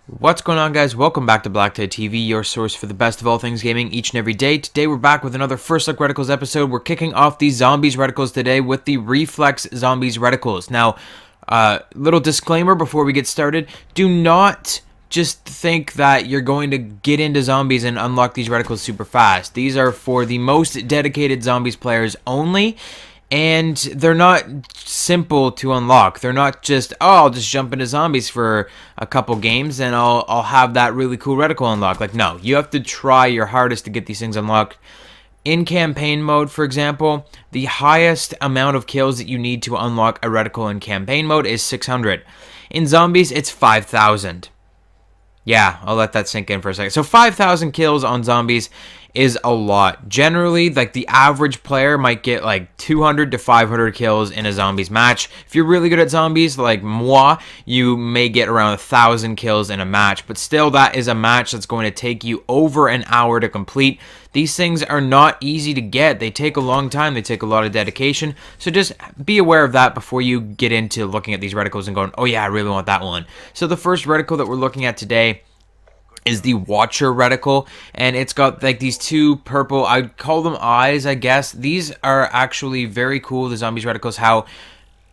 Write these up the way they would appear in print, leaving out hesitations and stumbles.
What's going on, guys? Welcome back to BlackTideTV, your source for the best of all things gaming each and every day. Today we're back with another First Look Reticles episode. We're kicking off the Zombies Reticles today with the Reflex Zombies Reticles. Now, little disclaimer before we get started. Do not just think that you're going to get into zombies and unlock these reticles super fast. These are for the most dedicated zombies players only. And they're not simple to unlock. They're not just, oh, I'll just jump into zombies for a couple games and I'll have that really cool reticle unlocked. Like, no, you have to try your hardest to get these things unlocked. In campaign mode, for example, the highest amount of kills that you need to unlock a reticle in campaign mode is 600. In zombies, it's 5,000. Yeah, I'll let that sink in for a second. So 5,000 kills on zombies is a lot. Generally, like the average player might get like 200 to 500 kills in a zombies match. If you're really good at zombies, like moi, you may get around 1,000 kills in a match. But still, that is a match that's going to take you over an hour to complete. These things are not easy to get. They take a long time. They take a lot of dedication. So just be aware of that before you get into looking at these reticles and going, oh yeah, I really want that one. So the first reticle that we're looking at today is the Watcher reticle, and it's got like these two purple, I'd call them eyes, I guess. These are actually very cool, the zombies reticles, how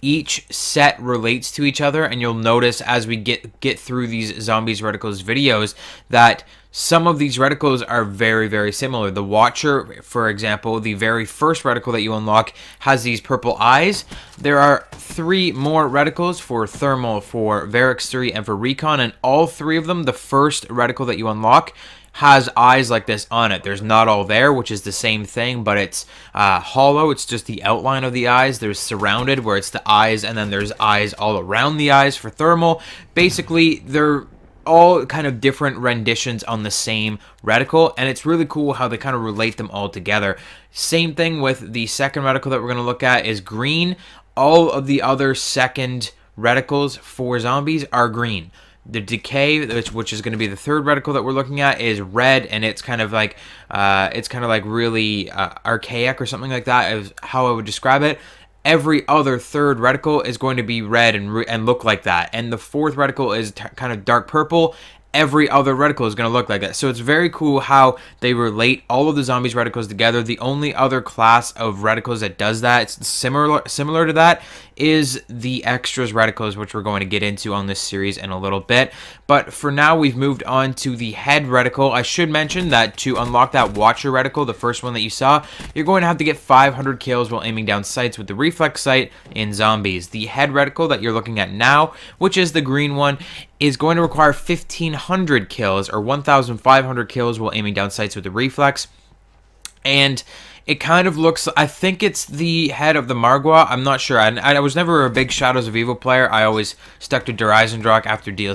each set relates to each other, and you'll notice as we get through these zombies reticles videos that some of these reticles are very, very similar. The Watcher, for example, the very first reticle that you unlock has these purple eyes. There are 3 more reticles for Thermal, for Varix 3, and for Recon, and all 3 of them, the first reticle that you unlock has eyes like this on it. There's not all there, which is the same thing, but it's hollow. It's just the outline of the eyes. There's surrounded, where it's the eyes, and then there's eyes all around the eyes for Thermal. Basically, they're all kind of different renditions on the same reticle, and it's really cool how they kind of relate them all together. Same thing with the second reticle that we're going to look at is green. All of the other second reticles for zombies are green. The Decay, which is going to be the third reticle that we're looking at, is red, and it's kind of like really archaic or something like that is how I would describe it. Every other third reticle is going to be red and look like that, and the fourth reticle is kind of dark purple. Every other reticle is going to look like that. So it's very cool how they relate all of the zombies reticles together. The only other class of reticles that does that, it's similar to that, is the extras reticles, which we're going to get into on this series in a little bit. But for now, we've moved on to the head reticle. I should mention that to unlock that Watcher reticle, the first one that you saw, you're going to have to get 500 kills while aiming down sights with the Reflex sight in zombies. The head reticle that you're looking at now, which is the green one, is going to require 1,500 kills or 1,500 kills while aiming down sights with the Reflex. And it kind of looks, I think it's the head of the Margwa. I'm not sure. I was never a big Shadows of Evil player. I always stuck to Dreisendrach after the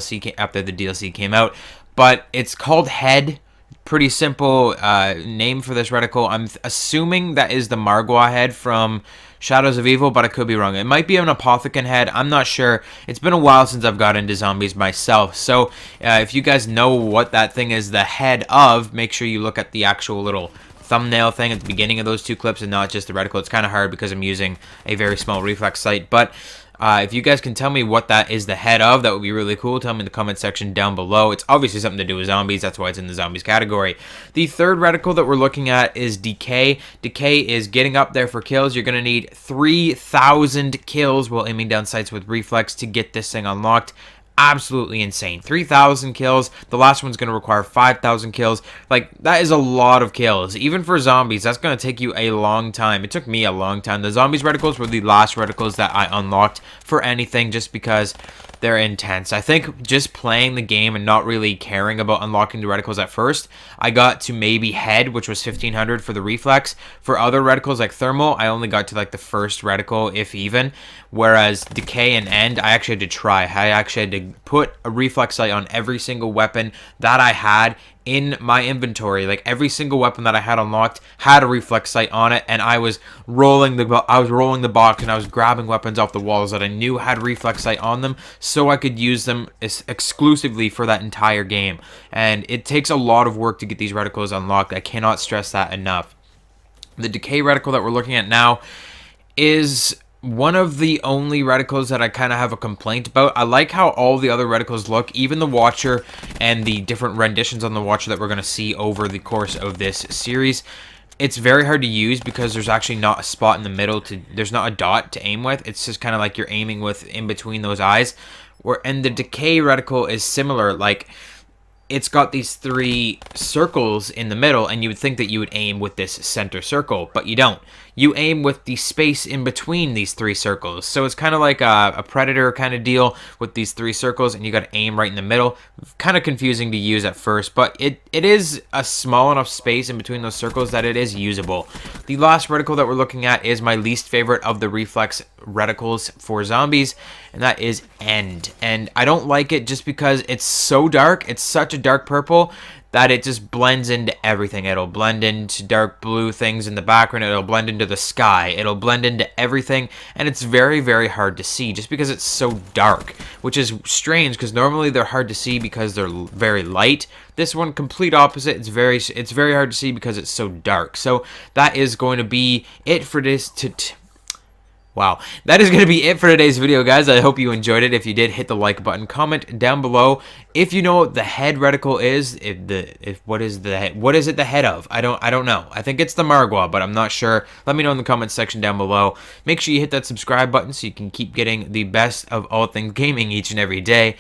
DLC came out. But it's called Head. Pretty simple name for this reticle. I'm assuming that is the Margwa head from Shadows of Evil, but I could be wrong. It might be an Apothicon head. I'm not sure. It's been a while since I've got into zombies myself. So if you guys know what that thing is the head of, make sure you look at the actual little thumbnail thing at the beginning of those 2 clips and not just the reticle. It's kind of hard because I'm using a very small Reflex sight, but if you guys can tell me what that is the head of, that would be really cool. Tell me in the comment section down below. It's obviously something to do with zombies. That's why it's in the zombies category. The third reticle that we're looking at is Decay. Decay is getting up there for kills. You're going to need 3,000 kills while aiming down sights with Reflex to get this thing unlocked. Absolutely insane. 3,000 kills. The last one's going to require 5,000 kills. Like, that is a lot of kills. Even for zombies, that's going to take you a long time. It took me a long time. The zombies reticles were the last reticles that I unlocked for anything just because they're intense. I think just playing the game and not really caring about unlocking the reticles at first, I got to maybe head, which was 1,500 for the Reflex. For other reticles like Thermal, I only got to like the first reticle, if even. Whereas Decay and End, I actually had to try. I actually had to put a Reflex sight on every single weapon that I had in my inventory. Like every single weapon that I had unlocked had a Reflex sight on it, and I was rolling the box and I was grabbing weapons off the walls that I knew had Reflex sight on them, so I could use them exclusively for that entire game. And it takes a lot of work to get these reticles unlocked. I cannot stress that enough. The Decay reticle that we're looking at now is one of the only reticles that I kind of have a complaint about. I like how all the other reticles look, even the Watcher and the different renditions on the Watcher that we're going to see over the course of this series. It's very hard to use because there's actually not a spot in the middle there's not a dot to aim with. It's just kind of like you're aiming with in between those eyes. And the Decay reticle is similar, like it's got these 3 circles in the middle, and you would think that you would aim with this center circle, but you don't. You aim with the space in between these 3 circles. So it's kind of like a Predator kind of deal with these 3 circles, and you got to aim right in the middle. Kind of confusing to use at first, but it is a small enough space in between those circles that it is usable. The last reticle that we're looking at is my least favorite of the Reflex reticles for zombies, and that is End. And I don't like it just because it's so dark. It's such a dark purple that it just blends into everything. It'll blend into dark blue things in the background. It'll blend into the sky. It'll blend into everything, and it's very, very hard to see just because it's so dark, which is strange because normally they're hard to see because they're very light. This one, complete opposite. It's very hard to see because it's so dark. So that is going to be it for this. Wow, that is going to be it for today's video, guys. I hope you enjoyed it. If you did, hit the like button. Comment down below if you know what the head reticle is. What is it the head of? I don't know. I think it's the Margwa, but I'm not sure. Let me know in the comments section down below. Make sure you hit that subscribe button so you can keep getting the best of all things gaming each and every day.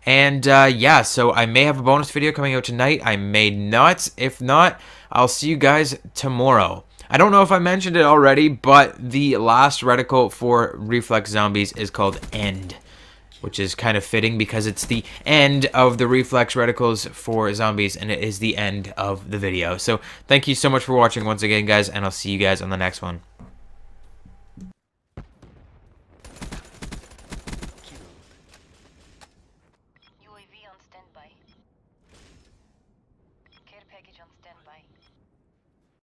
And yeah, so I may have a bonus video coming out tonight. I may not. If not, I'll see you guys tomorrow. I don't know if I mentioned it already, but the last reticle for Reflex Zombies is called End, which is kind of fitting because it's the end of the Reflex reticles for zombies, and it is the end of the video. So thank you so much for watching once again, guys, and I'll see you guys on the next one.